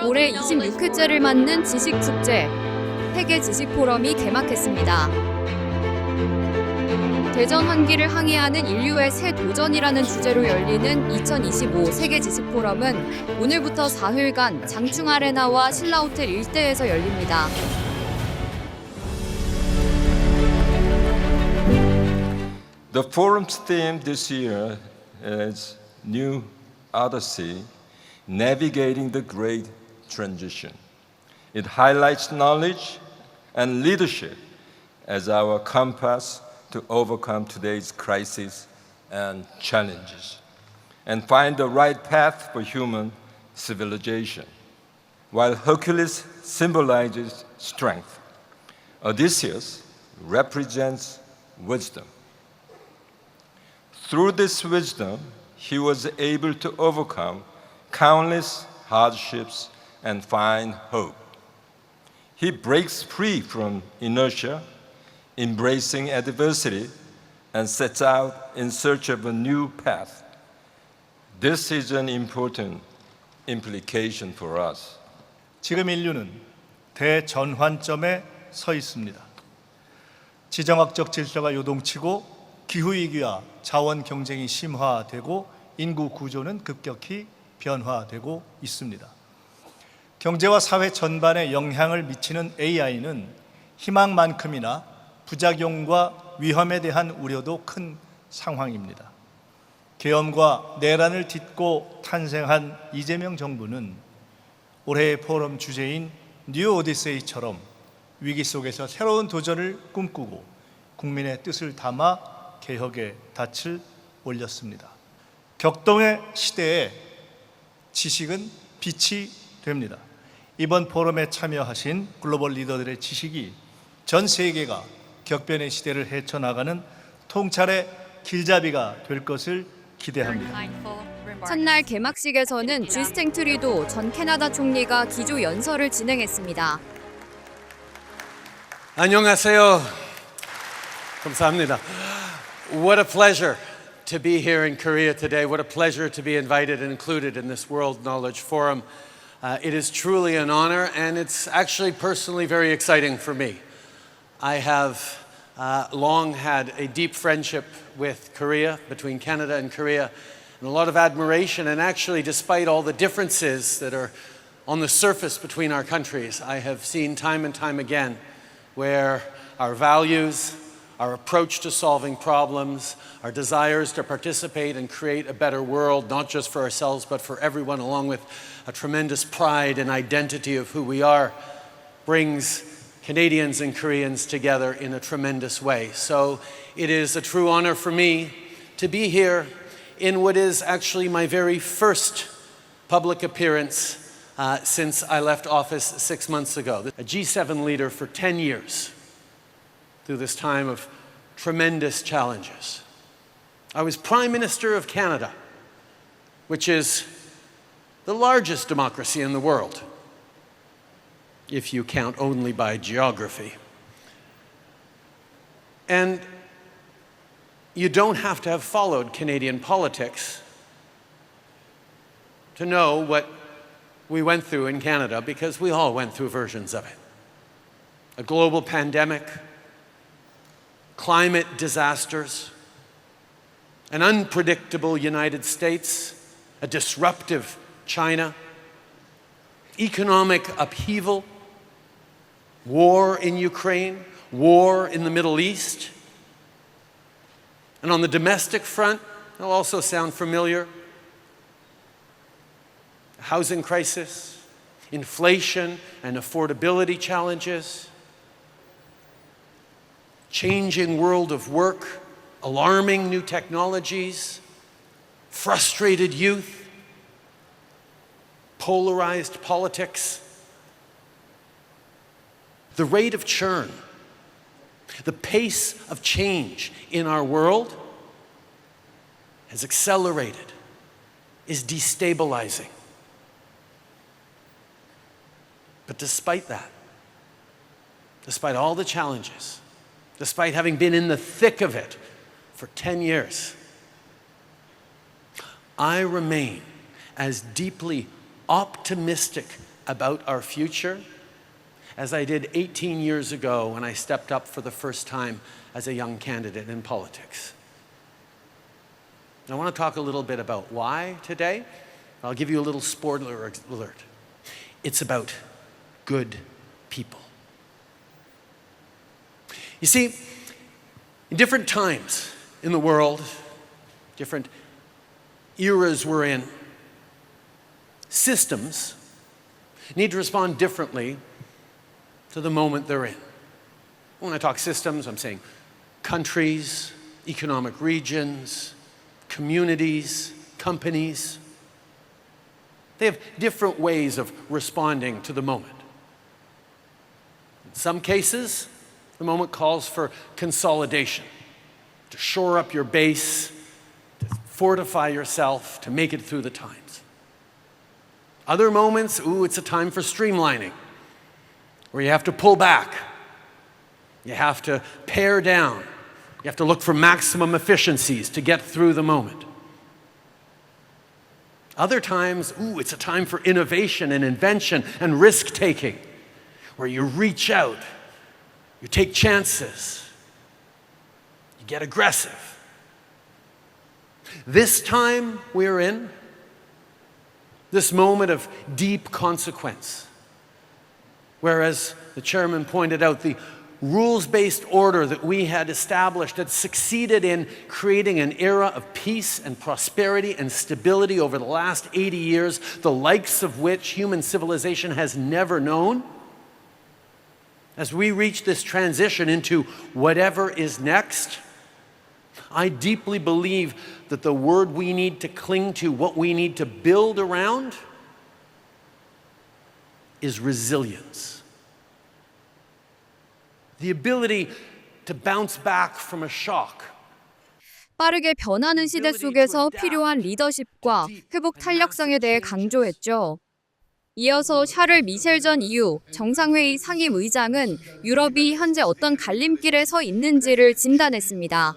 올해 26회째를 맞는 지식축제 세계지식포럼이 개막했습니다. 대전환기를 항해하는 인류의 새 도전이라는 주제로 열리는 2025 세계지식포럼은 오늘부터 4일간 장충 아레나와 신라호텔 일대에서 열립니다. The forum's theme this year is New Odyssey, Navigating the Great Transition. It highlights knowledge and leadership as our compass to overcome today's crises and challenges and find the right path for human civilization. While Hercules symbolizes strength, Odysseus represents wisdom. Through this wisdom, he was able to overcome countless hardships and find hope. He breaks free from inertia, embracing adversity, and sets out in search of a new path. This is an important implication for us. 지금 인류는 대전환점에 서 있습니다. 지정학적 질서가 요동치고 기후위기와 자원 경쟁이 심화되고 인구 구조는 급격히 변화되고 있습니다. 경제와 사회 전반에 영향을 미치는 AI는 희망만큼이나 부작용과 위험에 대한 우려도 큰 상황입니다. 계엄과 내란을 딛고 탄생한 이재명 정부는 올해의 포럼 주제인 뉴 오디세이처럼 위기 속에서 새로운 도전을 꿈꾸고 국민의 뜻을 담아 개혁의 닻을 올렸습니다. 격동의 시대에 지식은 빛이 됩니다. 이번 포럼에 참여하신 글로벌 리더들의 지식이 전 세계가 격변의 시대를 헤쳐나가는 통찰의 길잡이가 될 것을 기대합니다. 첫날 개막식에서는 주스팅 트리도 전 캐나다 총리가 기조연설을 진행했습니다. 안녕하세요. 감사합니다. What a pleasure to be here in Korea today. What a pleasure to be invited and included in this World Knowledge Forum. It is truly an honor, and it's actually personally very exciting for me. I have long had a deep friendship with Korea, between Canada and Korea, and a lot of admiration. And actually, despite all the differences that are on the surface between our countries, I have seen time and time again where our values, our approach to solving problems, our desires to participate and create a better world, not just for ourselves, but for everyone, along with a tremendous pride and identity of who we are, brings Canadians and Koreans together in a tremendous way. So it is a true honor for me to be here in what is actually my very first public appearance since I left office 6 months ago. A G7 leader for 10 years. Through this time of tremendous challenges. I was Prime Minister of Canada, which is the largest democracy in the world, if you count only by geography. And you don't have to have followed Canadian politics to know what we went through in Canada, because we all went through versions of it. A global pandemic, climate disasters, an unpredictable United States, a disruptive China, economic upheaval, war in Ukraine, war in the Middle East. And on the domestic front, it'll also sound familiar, housing crisis, inflation and affordability challenges, changing world of work, alarming new technologies, frustrated youth, polarized politics, the rate of churn, the pace of change in our world has accelerated, is destabilizing. But despite that, despite all the challenges, despite having been in the thick of it for 10 years, I remain as deeply optimistic about our future as I did 18 years ago when I stepped up for the first time as a young candidate in politics. I want to talk a little bit about why today. I'll give you a little spoiler alert. It's about good people. You see, in different times in the world, different eras we're in, systems need to respond differently to the moment they're in. When I talk systems, I'm saying countries, economic regions, communities, companies. They have different ways of responding to the moment. In some cases, the moment calls for consolidation, to shore up your base, to fortify yourself, to make it through the times. Other moments, it's a time for streamlining, where you have to pull back, you have to pare down, you have to look for maximum efficiencies to get through the moment. Other times, it's a time for innovation and invention and risk-taking, where you reach out, you take chances, you get aggressive. This time we're in, this moment of deep consequence, whereas the chairman pointed out the rules-based order that we had established had succeeded in creating an era of peace and prosperity and stability over the last 80 years, the likes of which human civilization has never known. As we reach this transition into whatever is next, I deeply believe that the word we need to cling to, what we need to build around, is resilience. The ability to bounce back from a shock. 빠르게 변하는 시대 속에서 필요한 리더십과 회복 탄력성에 대해 강조했죠. 이어서 샤를 미셸 전 EU 정상회의 상임의장은 유럽이 현재 어떤 갈림길에 서 있는지를 진단했습니다.